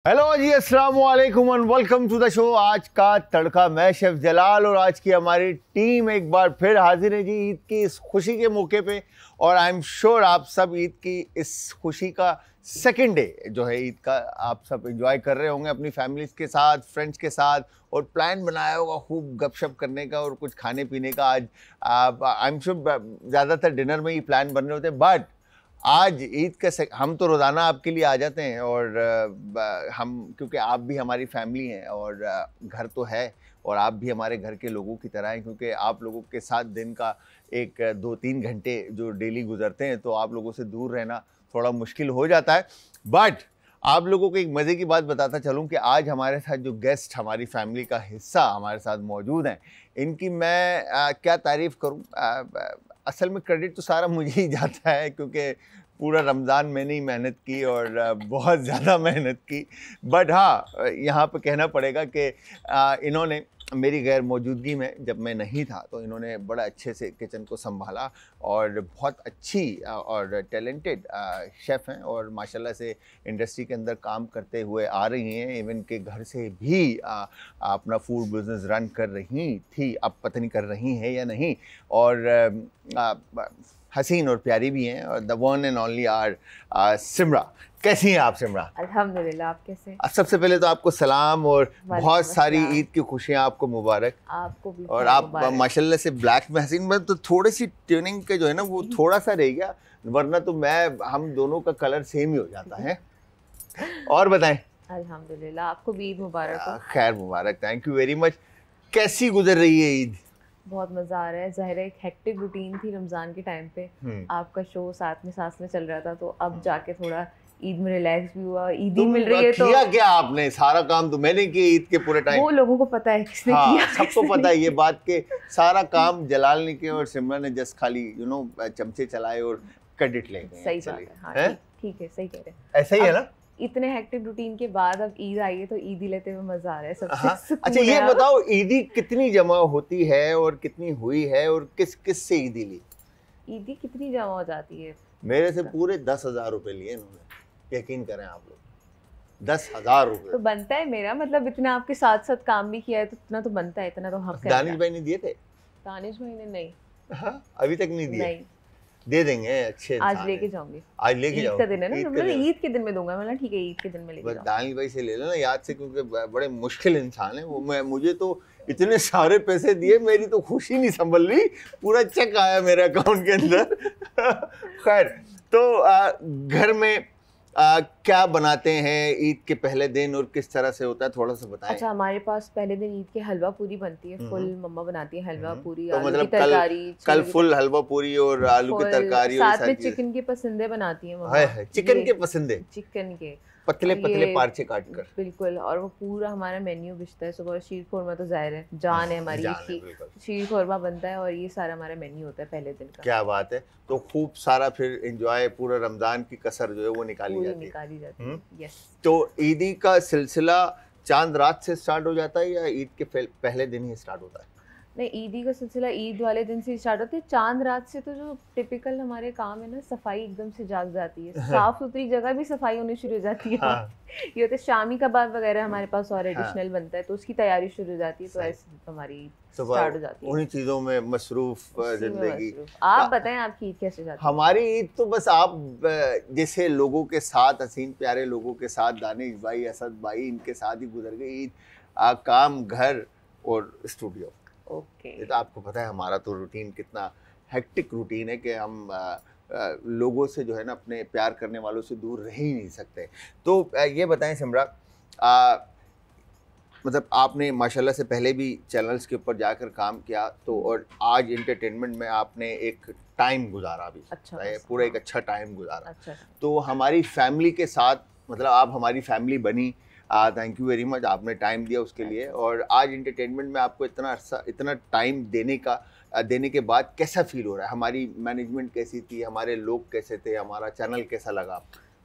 Hello ji, अस्सलाम वालेकुम and welcome to the show. आज का तड़का, मैं शेफ जलाल और आज की हमारी टीम एक बार फिर हाजिर है जी ईद की इस खुशी के मौके पे। और आई एम श्योर आप सब ईद की इस खुशी का सेकंड डे जो है ईद का आप सब एंजॉय कर रहे होंगे अपनी फैमिलीज के साथ, फ्रेंड्स के साथ, और प्लान बनाया होगा खूब गपशप करने का और कुछ खाने पीने का। आज आई एम श्योर ज़्यादातर डिनर में ही प्लान बन रहे होते हैं, बट आज ईद का हम तो रोज़ाना आपके लिए आ जाते हैं और हम, क्योंकि आप भी हमारी फैमिली हैं और घर तो है और आप भी हमारे घर के लोगों की तरह हैं, क्योंकि आप लोगों के साथ दिन का एक 2-3 घंटे जो डेली गुजरते हैं तो आप लोगों से दूर रहना थोड़ा मुश्किल हो जाता है। बट आप लोगों को एक मज़े की बात बताता चलूं कि आज हमारे साथ जो गेस्ट हमारी फैमिली का हिस्सा हमारे साथ मौजूद हैं, इनकी मैं क्या तारीफ़ करूं। असल में क्रेडिट तो सारा मुझे ही जाता है, क्योंकि पूरा रमज़ान मैंने ही मेहनत की और बहुत ज़्यादा मेहनत की। बट हाँ, यहाँ पे कहना पड़ेगा कि इन्होंने मेरी गैर मौजूदगी में, जब मैं नहीं था, तो इन्होंने बड़ा अच्छे से किचन को संभाला और बहुत अच्छी और टैलेंटेड शेफ़ हैं और माशाल्लाह से इंडस्ट्री के अंदर काम करते हुए आ रही हैं। इवन के घर से भी अपना फूड बिज़नेस रन कर रही थी, अब पता नहीं कर रही हैं या नहीं। और हसीन और प्यारी भी हैं, और the one and only our Simra. कैसी हैं आप सिमरा? अल्हम्दुलिल्लाह, आप कैसे? सबसे पहले तो आपको सलाम और बहुत सारी अस्सलाम। ईद की खुशियाँ आपको मुबारक। आपको भी और आप माशाल्लाह से ब्लैक में हसीन, में तो थोड़ी सी ट्यूनिंग के जो है ना वो थोड़ा सा रह गया, वरना तो हम दोनों का कलर सेम ही हो जाता है। और बताएं। अल्हम्दुलिल्लाह, आपको भी ईद मुबारक हो। खैर मुबारक, थैंक यू वेरी मच। कैसी गुजर रही है ईद? बहुत मज़ा आ रहा है। ज़ाहिर है एक हेक्टिक रूटीन थी रमज़ान के टाइम पे, आपका शो साथ में चल रहा था, तो अब जाके थोड़ा ईद में रिलैक्स भी हुआ। ईद ही मिल रही है तो किया क्या आपने? सारा काम तो मैंने किया ईद के पूरे टाइम। वो लोगों को पता है किसने किया। सबको पता है ये बात के सारा काम जलाल ने किया और सिमरा ने जस्ट खाली चमचे चलाए और क्रेडिट ले गए। सही बात है, हाँ, ठीक है, सही कह रहे हैं। ऐसा ही है ना? इतने हेक्टिक रूटीन के बाद अब ईद आई है तो ईद ही लेते हुए मजा आ रहा है सबसे। अच्छा, ये बताओ ईदी कितनी जमा होती है और कितनी हुई है और किस किस से ईदी ली? ईदी कितनी जमा हो जाती है? मेरे से पूरे 10,000 रुपए लिए इन्होंने, यकीन करें आप लोग। 10,000 रुपए तो बनता है मेरा, मतलब इतना आपके साथ साथ काम भी किया है तो इतना तो बनता है, इतना तो हक है। दानिश भाई ने दिए थे? दानिश भाई ने नहीं। अभी तक नहीं दिए? नहीं, दे देंगे, अच्छे आज लेके जाऊंगी। आज लेके जाओ। ईद का दिन है ना, मतलब ईद के दिन में दूंगा। मतलब ठीक है, ईद के दिन में लेके जाऊंगा। दानिश भाई से ले लेना याद से, क्योंकि बड़े मुश्किल इंसान है वो। मुझे तो इतने सारे पैसे दिए, मेरी तो खुशी नहीं संभल रही, पूरा चेक आया मेरे अकाउंट के अंदर। खैर, तो घर में क्या बनाते हैं ईद के पहले दिन और किस तरह से होता है, थोड़ा सा बताएं। अच्छा, हमारे पास पहले दिन ईद के हलवा पूरी बनती है, फुल मम्मा बनाती है हलवा पूरी, तो आलू मतलब की तरकारी। कल फुल हलवा पूरी और आलू की तरकारी, और साथ में चिकन के पसंदे बनाती है मम्मा। है चिकन के पसंदे, चिकन के पतले पतले पार्चे काट कर। बिल्कुल, और वो पूरा हमारा मेन्यू बिछता है। सुबह शीर खोरमा तो जाहिर है जान है हमारी की, शीर खोरमा बनता है और ये सारा हमारा मेन्यू होता है पहले दिन का। क्या बात है। तो खूब सारा फिर एंजॉय, पूरा रमजान की कसर जो है वो निकाली जाती है। यस। तो ईदी का सिलसिला चांद रात से स्टार्ट हो जाता है या ईद के पहले दिन ही स्टार्ट होता है? नहीं, ईदी का सिलसिला ईद वाले दिन से स्टार्ट होता है। चांद रात से तो जो टिपिकल हमारे काम है ना, सफाई एकदम से जाग जाती है, साफ सुथरी जगह भी सफाई होनी शुरू हो जाती है। ये होता है शामी कबाब वगैरह हमारे पास और एडिशनल बनता है, तो उसकी तैयारी शुरू हो जाती है। तो ऐसे हमारी स्टार्ट हो जाती है, उन्हीं चीज़ों में मसरूफ जिंदगी। आप बताएं, आपकी ईद कैसे जाती है? हमारी ईद तो बस आप जैसे लोगों के साथ, हसीन प्यारे लोगों के साथ, दानिश भाई, असद भाई, इनके साथ ही गुजर गई ईद। काम, घर और स्टूडियो। ये तो आपको पता है हमारा तो रूटीन कितना हेक्टिक रूटीन है कि हम लोगों से जो है ना, अपने प्यार करने वालों से दूर रह ही नहीं सकते। तो ये बताएं सिमरा, मतलब आपने माशाल्लाह से पहले भी चैनल्स के ऊपर जाकर काम किया, तो और आज एंटरटेनमेंट में आपने एक टाइम गुजारा भी। अच्छा, पूरा एक अच्छा टाइम गुजारा। अच्छा। तो हमारी फैमिली के साथ, मतलब आप हमारी फैमिली बनी, थैंक यू वेरी मच, आपने टाइम दिया उसके लिए। और आज एंटरटेनमेंट में आपको इतना टाइम देने के बाद कैसा फील हो रहा है? हमारी मैनेजमेंट कैसी थी, हमारे लोग कैसे थे, हमारा चैनल कैसा लगा?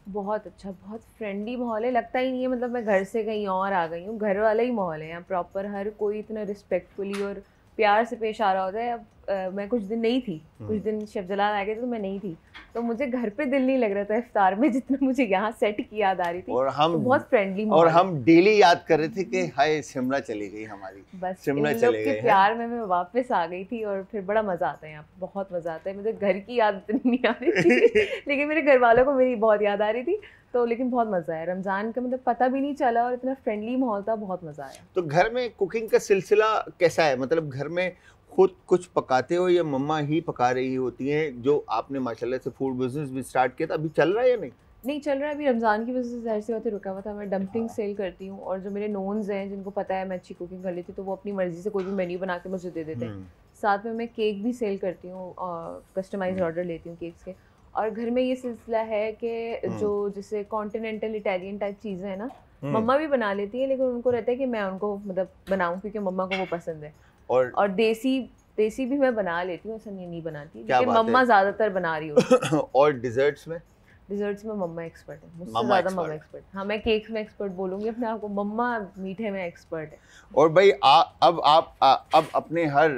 बहुत अच्छा, बहुत फ्रेंडली माहौल है। लगता ही नहीं है मतलब मैं घर से कहीं और आ गई हूँ, घर वाला ही माहौल है यहाँ प्रॉपर। हर कोई इतना रिस्पेक्टफुली और प्यार से पेश आ रहा होता है। अब मैं कुछ दिन नहीं थी, कुछ दिन शेफ जलाल आ गए थे तो मैं नहीं थी, तो मुझे घर पे दिल नहीं लग रहा था इफ्तार में जितना मुझे यहाँ सेट की याद आ रही थी। और हम तो बहुत फ्रेंडली और हम डेली याद कर रहे थे कि हाय शिमला चली गई हमारी, बस शिमला इन लोग चले के गए प्यार में मैं वापस आ गई थी और फिर बड़ा मजा आता है यहाँ पे, बहुत मजा आता है। मुझे घर की याद इतनी नहीं आ रही थी लेकिन मेरे घर वालों को मेरी बहुत याद आ रही थी, तो लेकिन बहुत मजा आया। रमजान का मतलब पता भी नहीं चला और इतना फ्रेंडली माहौल था, बहुत मजा आया। तो घर में कुकिंग का सिलसिला कैसा है, मतलब घर में खुद कुछ पकाते हो या मम्मा ही पका रही होती हैं? जो आपने माशाल्लाह से फूड बिजनेस भी स्टार्ट किया था, अभी चल रहा है या नहीं? नहीं चल रहा है, अभी रमज़ान की वजह से ज़ाहिर सी बात है रुका हुआ था। मैं डम्पलिंग सेल करती हूँ और जो मेरे नोन्स हैं जिनको पता है मैं अच्छी कुकिंग कर लेती हूँ, तो वो अपनी मर्ज़ी से कोई भी मेन्यू बना के मुझे दे देते हैं। साथ में मैं केक भी सेल करती हूँ और कस्टमाइज ऑर्डर लेती हूँ केक्स के। और घर में ये सिलसिला है कि जो जैसे कॉन्टिनेंटल इटालियन टाइप चीज़ें हैं ना, मम्मा भी बना लेती है, लेकिन उनको रहता है कि मैं उनको मतलब बनाऊँ क्योंकि मम्मा को वो पसंद है। और देसी भी मैं बना लेती हूँ, ऐसा नहीं बनाती, लेकिन मम्मा ज़्यादातर बना रही होती है। और डिजर्ट्स में मम्मा एक्सपर्ट है, मुझसे ज़्यादा मम्मा एक्सपर्ट। हाँ, मैं केक्स में एक्सपर्ट बोलूँगी अपने आप को, मम्मा मीठे में एक्सपर्ट है। और भाई अब आप अपने हर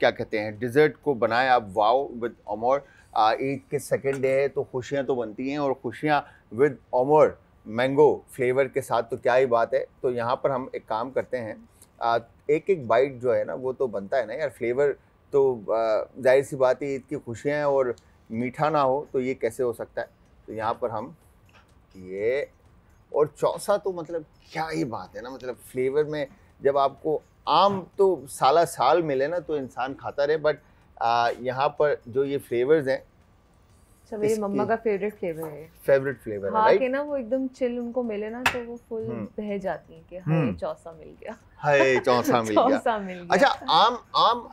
क्या कहते हैं डिज़र्ट को बनाए आप वाओ विद अमर। ईद के सेकेंड डे है तो खुशियाँ तो बनती हैं, और खुशियाँ विद अमर मैंगो फ्लेवर के साथ तो क्या ही बात है। तो यहाँ पर हम एक काम करते हैं, एक एक बाइट जो है ना वो तो बनता है ना यार, फ्लेवर तो जाहिर सी बात है, ईद की खुशियाँ हैं और मीठा ना हो तो ये कैसे हो सकता है। तो यहाँ पर हम ये, और चौसा तो मतलब क्या ही बात है ना, मतलब फ्लेवर में जब आपको आम तो साला साल मिले ना तो इंसान खाता रहे, बट यहाँ पर जो ये फ्लेवर्स हैं, मेरी मम्मा का फेवरेट फ्लेवर है, फेवरेट फ्लेवर है, राइट? ना वो एकदम चिल उनको मिले ना तो वो फुल बह जाती हैं कि हाय चौसा मिल गया, हाय चौसा मिल गया। चौसा मिल गया। अच्छा, आम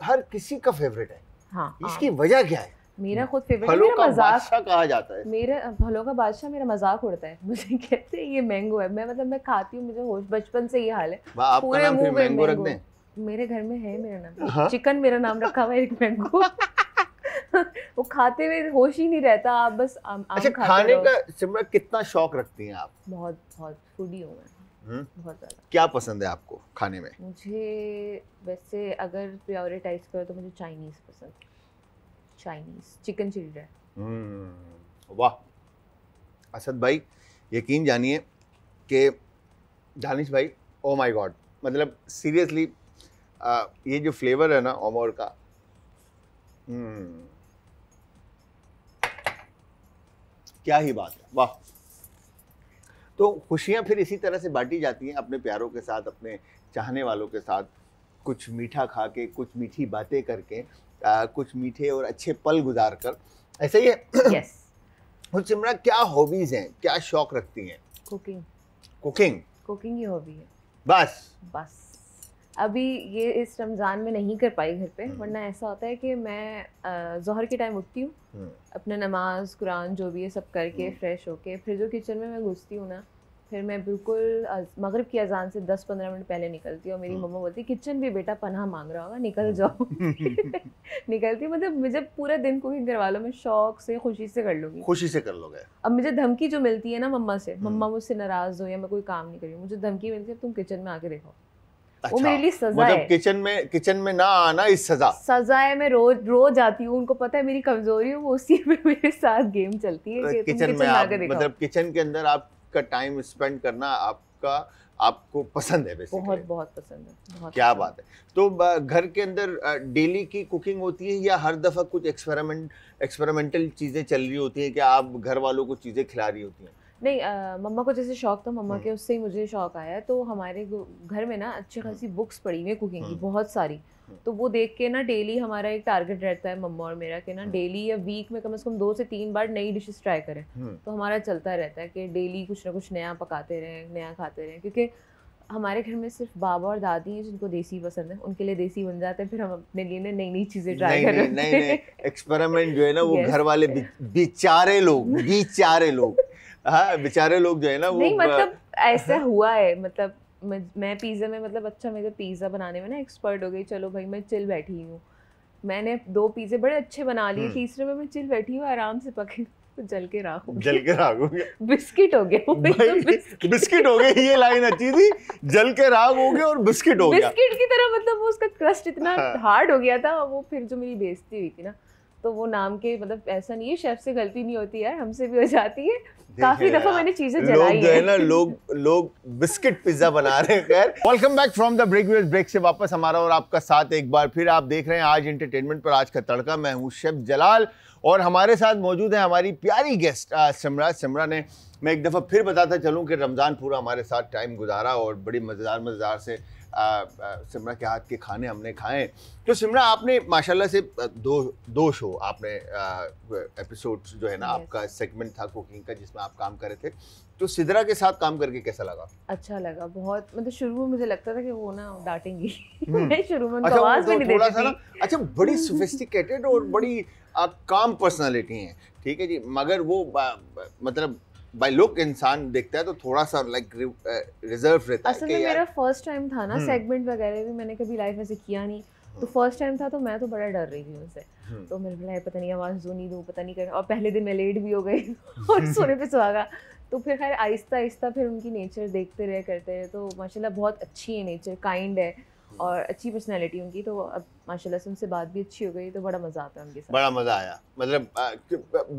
हर किसी का फेवरेट है। हाँ, इसकी वजह क्या है? मेरा खुद फेवरेट है, फलों मेरा का मजाक बादशाह कहा जाता है। मेरा फलों का बादशाह मेरा मजाक उड़ता है, मुझे कहते हैं ये मैंगो है। मैं मतलब मैं खाती हूँ, मुझे होश बचपन से ये हाल है, आपका नाम फिर मैंगो रख दें? मेरे घर में है मेरा नाम, चिकन मेरा नाम रखा हुआ है एक मैंगो वो खाते हुए होश ही नहीं रहता, आप बस आम अच्छा, खाने का सिमरन कितना शौक रखती हैं आप? बहुत फूडी हूँ मैं, बहुत ज़्यादा। क्या पसंद है आपको खाने में? मुझे वैसे अगर प्रायोरिटाइज करो तो मुझे चाइनीज़ पसंद है, चाइनीज़ चिकन चिली ड्राई। वाह असद भाई, यकीन जानिए कि दानिश भाई, ओ माय गॉड, मतलब सीरियसली ये जो फ्लेवर है ना ओमोर का, क्या ही बात है, वाह। तो खुशियाँ फिर इसी तरह से बांटी जाती हैं अपने प्यारों के साथ, अपने चाहने वालों के साथ, कुछ मीठा खा के, कुछ मीठी बातें करके, कुछ मीठे और अच्छे पल गुजार कर, ऐसा ही है। यस। और सिमरा क्या हॉबीज हैं, क्या शौक रखती हैं? कुकिंग ही हॉबी है बस। अभी ये इस रमज़ान में नहीं कर पाई घर पे, वरना ऐसा होता है कि मैं ज़ोहर के टाइम उठती हूँ, अपने नमाज कुरान जो भी है सब करके फ्रेश होके फिर जो किचन में मैं घुसती हूँ ना, फिर मैं बिल्कुल मगरिब की अजान से 10-15 मिनट पहले निकलती हूँ। और मेरी मम्मा बोलती किचन भी बेटा पनाह मांग रहा होगा, निकल जाओ निकलती। मतलब मुझे पूरा दिन कुकिंग करवा लो, मैं शौक से खुशी से कर लूँगी। खुशी से कर लोगे? अब मुझे धमकी जो मिलती है ना मम्मा से, मम्मा मुझसे नाराज़ हो या मैं कोई काम नहीं करी, मुझे धमकी मिलती है तुम किचन में आके देखो। अच्छा, वो मेरे लिए सजा मतलब है। किचन में ना आना इस सजा है। मैं रोज आती हूँ, उनको पता है मेरी कमजोरी है, वो उसी में मेरे साथ गेम चलती है कि किचन में आप, मतलब किचन के अंदर आपका टाइम स्पेंड करना आपको पसंद है बेसिकली? बहुत पसंद है। क्या बात है। तो घर के अंदर डेली की कुकिंग होती है या हर दफा कुछ एक्सपेरिमेंटल चीजें चल रही होती हैं, क्या आप घर वालों को चीजें खिला रही होती हैं? नहीं, मम्मा को जैसे शौक था, मम्मा के उससे ही मुझे शौक आया। तो हमारे घर में ना अच्छी खासी बुक्स पड़ी हुई है कुकिंग की, बहुत सारी। तो वो देख के ना डेली हमारा एक टारगेट रहता है मम्मा और मेरा कि ना डेली या वीक में कम से कम 2 से 3 बार नई डिशेस ट्राई करें। तो हमारा चलता रहता है कि डेली कुछ ना कुछ नया पकाते रहें, नया खाते रहें, क्योंकि हमारे घर में सिर्फ बाबा और दादी हैं जिनको देसी पसंद है, उनके लिए देसी बन जाते हैं, फिर हम अपने लिए नई नई चीजें ट्राई कर रहे हैं। एक्सपेरिमेंट जो है ना वो घर वाले बेचारे लोग हाँ, बेचारे लोग जो है ना वो नहीं, मतलब ऐसा हुआ है। मतलब मैं पिज़्ज़ा में, मतलब अच्छा मेरे पिज़्ज़ा बनाने में ना एक्सपर्ट हो गई। चलो भाई मैं चिल बैठी हूँ, मैंने 2 पिज़्ज़े बड़े अच्छे बना लिए, तीसरे में मैं चिल बैठी हूँ, आराम से पके। तो जल के राख हो जल के राख हो गया, बिस्किट हो गया वो एकदम बिस्किट हो गए, ये लाइन अच्छी थी, जल के राख हो गया और बिस्किट हो गया, बिस्किट की तरह, मतलब वो उसका क्रस्ट इतना हार्ड हो गया था। वो फिर जो मेरी बेइज्जती हुई थी ना, तो वो नाम के, मतलब ऐसा नहीं है शेफ से गलती नहीं होती यार, हमसे भी हो जाती है। काफी दफा मैंने चीजें जलाई है ना, लोग बिस्किट पिज्जा बना रहे हैं। खैर, welcome back from the break से वापस हमारा और आपका साथ एक बार फिर। आप देख रहे हैं आज एंटरटेनमेंट पर आज का तड़का। मैं हूं शेफ जलाल और हमारे साथ मौजूद है हमारी प्यारी गेस्ट सिमरा ने। मैं एक दफ़ा फिर बताता चलूं कि रमज़ान पूरा हमारे साथ टाइम गुजारा और बड़ी मज़ेदार से सिमरा के हाथ के खाने हमने खाए। तो सिमरा, आपने माशाल्लाह से दो शो आपने एपिसोड्स जो है ना, आपका सेगमेंट था कुकिंग का जिसमें आप काम कर रहे थे। तो सिद्रा के साथ काम करके कैसा लगा? अच्छा लगा बहुत। मतलब शुरू में मुझे लगता था कि वो ना डांटेंगी मैं शुरू में उनको आवाज भी नहीं देती थी। अच्छा, बड़ी सोफिस्टिकेटेड और बड़ी काम पर्सनालिटी हैं, ठीक है जी, मगर वो मतलब बाय लुक इंसान देखता है तो थोड़ा सा लाइक रिजर्व रहता है। असल में मेरा फर्स्ट टाइम था ना, सेगमेंट वगैरह भी मैंने कभी लाइफ में से किया नहीं, तो फर्स्ट टाइम था, तो मैं तो बड़ा डर रही थी उनसे। तो मेरे बोला पता नहीं आवाज़ दूँ नहीं दूँ, पता नहीं कर, और पहले दिन मैं लेट भी हो गई और सोने पे सुहागा। तो फिर खैर आहिस्ता फिर उनकी नेचर देखते रहे करते रहे, तो माशाल्लाह बहुत अच्छी है नेचर, काइंड है और अच्छी पर्सनैलिटी उनकी। तो अब माशाल्लाह से उनसे बात भी अच्छी हो गई, तो बड़ा मज़ा आता है उनके साथ। बड़ा मज़ा आया, मतलब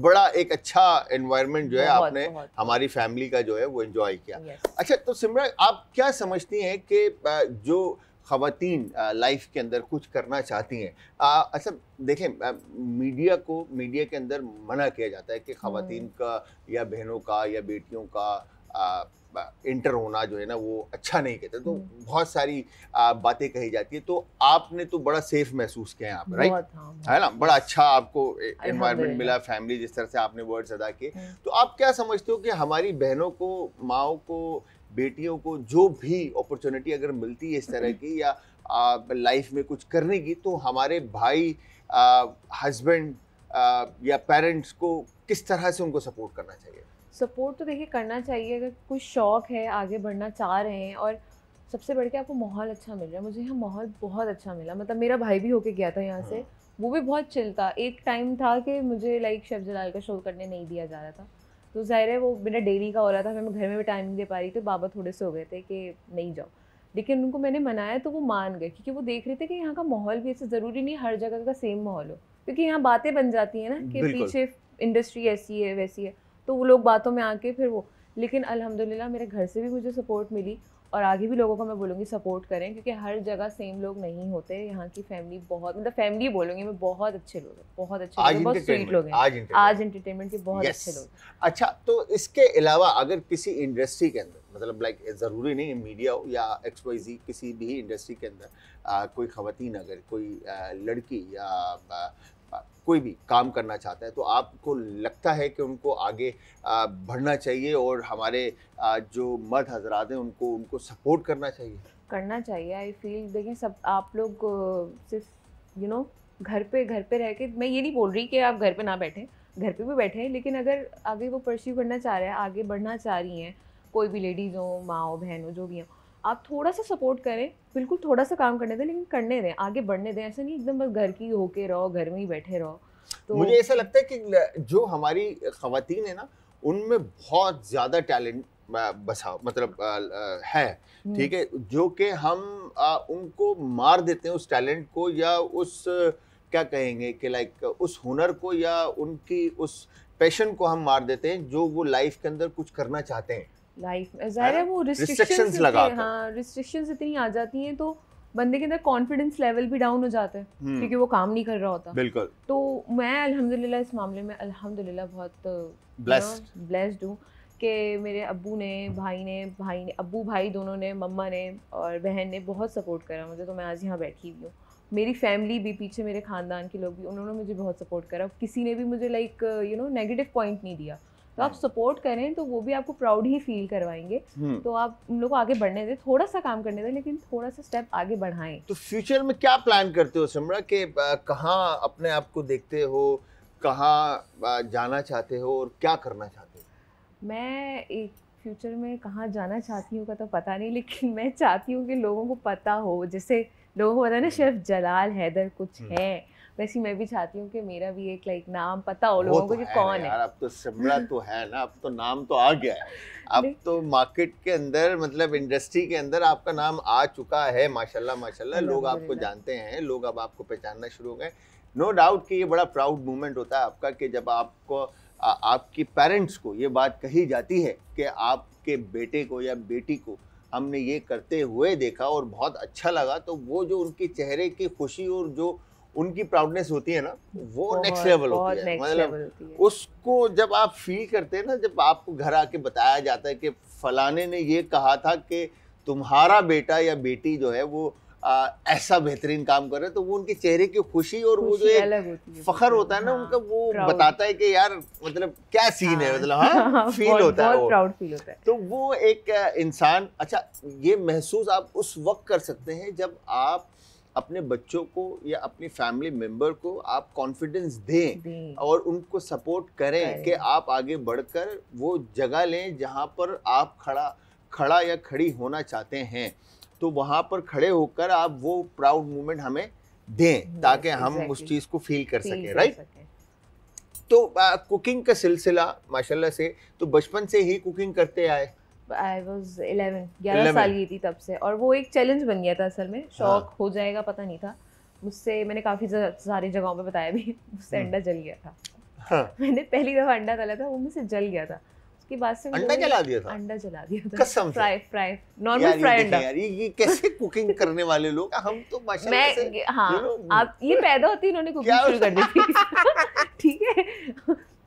बड़ा एक अच्छा एनवायरनमेंट जो है आपने हमारी फैमिली का जो है वो एंजॉय किया। अच्छा, तो सिमरा, आप क्या समझती हैं कि जो ख़वातीन लाइफ के अंदर कुछ करना चाहती हैं, अच्छा देखें, मीडिया के अंदर मना किया जाता है कि ख़वातीन का या बहनों का या बेटियों का इंटर होना जो है ना वो अच्छा नहीं कहते, तो बहुत सारी बातें कही जाती है। तो आपने तो बड़ा सेफ महसूस किया यहाँ पे, राइट? है ना, बड़ा अच्छा आपको एनवायरनमेंट मिला, फैमिली जिस तरह से आपने वर्ड्स अदा किए। तो आप क्या समझते हो कि हमारी बहनों को, माओ को, बेटियों को जो भी अपॉर्चुनिटी अगर मिलती है इस तरह की या लाइफ में कुछ करने की, तो हमारे भाई, हस्बैंड या पेरेंट्स को किस तरह से उनको सपोर्ट करना चाहिए? सपोर्ट तो देखिए करना चाहिए, अगर कुछ शौक़ है, आगे बढ़ना चाह रहे हैं, और सबसे बढ़ के आपको माहौल अच्छा मिल रहा है। मुझे यहाँ माहौल बहुत अच्छा मिला, मतलब मेरा भाई भी होके गया था यहाँ से, वो भी बहुत चिल था। एक टाइम था कि मुझे लाइक शेफ जलाल का शो करने नहीं दिया जा रहा था, तो ज़ाहिर है वो मेरा डेली का हो रहा था, फिर मैं घर में भी टाइम नहीं दे पा रही थी। बाबा थोड़े से हो गए थे कि नहीं जाओ, लेकिन उनको मैंने मनाया तो वो मान गए, क्योंकि वो देख रहे थे कि यहाँ का माहौल भी ऐसे ज़रूरी नहीं हर जगह का सेम माहौल हो, क्योंकि यहाँ बातें बन जाती हैं ना कि पीछे इंडस्ट्री ऐसी है वैसी है, तो वो लोग बातों में आके फिर वो। लेकिन अल्हम्दुलिल्लाह मेरे घर से भी मुझे सपोर्ट मिली, और आगे भी लोगों को मैं बोलूँगी सपोर्ट करें, क्योंकि हर जगह सेम लोग नहीं होते। यहाँ की फैमिली बहुत, मतलब फैमिली बोलूँगी मैं, बहुत अच्छे लोग हैं, बहुत अच्छे लोग हैं, बहुत स्वीट लोग हैं। आज एंटरटेनमेंट के बहुत अच्छे लोग। अच्छा, तो इसके अलावा अगर किसी इंडस्ट्री के अंदर, मतलब लाइक ज़रूरी नहीं मीडिया या XYZ, किसी भी इंडस्ट्री के अंदर कोई ख़वातीन, अगर कोई लड़की या कोई भी काम करना चाहता है, तो आपको लगता है कि उनको आगे बढ़ना चाहिए और हमारे जो मर्द हजरात हैं उनको सपोर्ट करना चाहिए? आई फील, देखें सब आप लोग सिर्फ घर पे रह के, मैं ये नहीं बोल रही कि आप घर पे ना बैठें, घर पे भी बैठें, लेकिन अगर आगे वो परस्यू करना चाह रहे हैं, आगे बढ़ना चाह रही हैं, कोई भी लेडीज़ हो, माँ हो, बहन हो, जो भी हो, आप थोड़ा सा सपोर्ट करें, बिल्कुल थोड़ा सा काम करने दें, लेकिन करने दें, आगे बढ़ने दें। ऐसा नहीं एकदम बस घर की होके रहो, घर में ही बैठे रहो। तो मुझे ऐसा लगता है कि जो हमारी ख़वातीन है ना, उनमें बहुत ज़्यादा टैलेंट बसा, मतलब है, ठीक है, जो कि हम उनको मार देते हैं उस टैलेंट को, या उस क्या कहेंगे कि लाइक उस हुनर को, या उनकी उस पैशन को हम मार देते हैं जो वो लाइफ के अंदर कुछ करना चाहते हैं। लाइफ में ज़ाहिर है वो रिस्ट्रिक्शंस लगाते हैं, हाँ, रिस्ट्रिक्शंस इतनी आ जाती हैं तो बंदे के अंदर कॉन्फिडेंस लेवल भी डाउन हो जाता है, क्योंकि वो काम नहीं कर रहा होता। बिल्कुल। तो मैं अल्हम्दुलिल्लाह इस मामले में अल्हम्दुलिल्लाह बहुत ब्लेस्ड हूँ कि मेरे अब्बू ने, भाई ने, अब्बू भाई दोनों ने, मम्मा ने और बहन ने बहुत सपोर्ट करा मुझे, तो मैं आज यहाँ बैठी हुई हूँ। मेरी फैमिली भी, पीछे मेरे ख़ानदान के लोग भी, उन्होंने मुझे बहुत सपोर्ट करा। किसी ने भी मुझे लाइक नेगेटिव पॉइंट नहीं दिया। तो आप सपोर्ट करें तो वो भी आपको प्राउड ही फील करवाएंगे। तो आप उन लोगों को आगे बढ़ने दें, थोड़ा सा काम करने दें, लेकिन थोड़ा सा स्टेप आगे बढ़ाएं। तो फ्यूचर में क्या प्लान करते हो सिमरा, कि कहाँ अपने आप को देखते हो, कहाँ जाना चाहते हो और क्या करना चाहते हो? मैं एक फ्यूचर में कहाँ जाना चाहती हूँ का तो पता नहीं, लेकिन मैं चाहती हूँ कि लोगों को पता हो, जैसे लोगों को पता है ना शेफ जलाल हैदर कुछ है, वैसे मैं भी चाहती हूँ कि मेरा भी एक लाइक नाम पता हो लोगों को कि कौन है यार। अब तो सिमरा तो है ना, अब तो नाम तो आ गया है, अब तो मार्केट के अंदर मतलब इंडस्ट्री के अंदर आपका नाम आ चुका है माशाल्लाह माशाल्लाह। लोग आपको जानते हैं, लोग अब आपको पहचानना शुरू हो गए। नो डाउट कि ये बड़ा प्राउड मोमेंट होता है आपका कि जब आपको आपकी पेरेंट्स को ये बात कही जाती है कि आपके बेटे को या बेटी को हमने ये करते हुए देखा और बहुत अच्छा लगा, तो वो जो उनके चेहरे की खुशी और जो उनकी प्राउडनेस होती है ना, वो नेक्स्ट लेवल होती है। मतलब उसको जब आप फील करते हैं ना, जब आपको घर आके बताया जाता है कि फलाने ने ये कहा था कि तुम्हारा बेटा या बेटी जो है वो ऐसा बेहतरीन काम कर रहे हैं, तो वो उनके चेहरे की खुशी और वो जो एक फखर होता है ना उनका, वो बताता है कि यार मतलब क्या सीन है, मतलब हाँ फील होता है, बहुत प्राउड फील होता है। तो वो एक इंसान, अच्छा ये महसूस आप उस वक्त कर सकते हैं जब आप अपने बच्चों को या अपनी फैमिली मेंबर को आप कॉन्फिडेंस दें और उनको सपोर्ट करें कि आप आगे बढ़कर वो जगह लें जहां पर आप खड़ा या खड़ी होना चाहते हैं, तो वहां पर खड़े होकर आप वो प्राउड मोमेंट हमें दें ताकि हम उस चीज को फील कर सकें, राइट। तो कुकिंग का सिलसिला माशाल्लाह से तो बचपन से ही कुकिंग करते आए। I was 11 साल की थी तब से, और वो एक चैलेंज बन गया था असल में। शौक हो जाएगा पता नहीं था मुझसे, मैंने काफ़ी सारी जगहों पे बताया भी, मुझसे अंडा जल गया था। हाँ। मैंने पहली दफ़ा अंडा तला था, वो मुझसे जल गया था। उसके बाद से अंडा जला दिया था। अंडा जला दिया था, कसम से। फ्राई नॉर्मल फ्राई अंडा। यार ये कैसे कुकिंग करने वाले लोग, हम तो माशाल्लाह से हाँ आप ये पैदा होती इन्होंने कुकिंग शुरू कर दी थी ठीक है।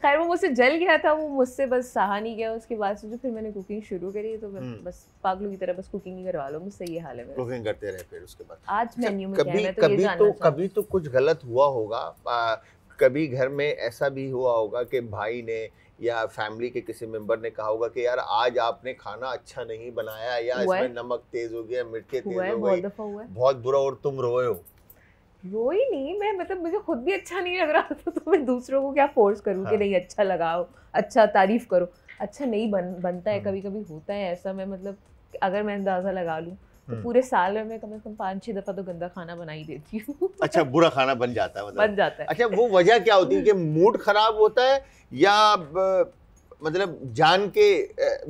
खैर वो मुझसे जल गया था, वो मुझसे बस सहा नहीं गया। उसके बाद से जो फिर मैंने कुकिंग शुरू करी, तो बस पागलों की तरह बस कुकिंग ही करवा लो मुझसे, ये हाल है मेरा। कुकिंग करते रहे फिर उसके बाद आज मेन्यू में क्या है मैं तो ये जानना चाहूंगी। कभी तो कुछ गलत हुआ होगा, कभी घर में ऐसा भी हुआ होगा कि भाई ने या फैमिली के किसी मेंबर ने कहा होगा कि यार आज आपने खाना अच्छा नहीं बनाया, या इसमें नमक तेज हो गया, मिर्ची तेज हो गई, बहुत बुरा, और तुम रोए हो? रोई नहीं मैं, मतलब मुझे खुद भी अच्छा नहीं लग रहा था, तो मैं दूसरों को क्या फोर्स करूँ कि नहीं अच्छा लगाओ, अच्छा तारीफ करो। अच्छा नहीं बनता है, कभी कभी होता है ऐसा। मैं मतलब अगर मैं अंदाजा लगा लूँ तो पूरे साल में कम से कम 5-6 दफा तो गंदा खाना बना ही देती हूँ। अच्छा बुरा खाना बन जाता है, मतलब बन जाता है। अच्छा वो वजह क्या होती है कि मूड खराब होता है या मतलब जान के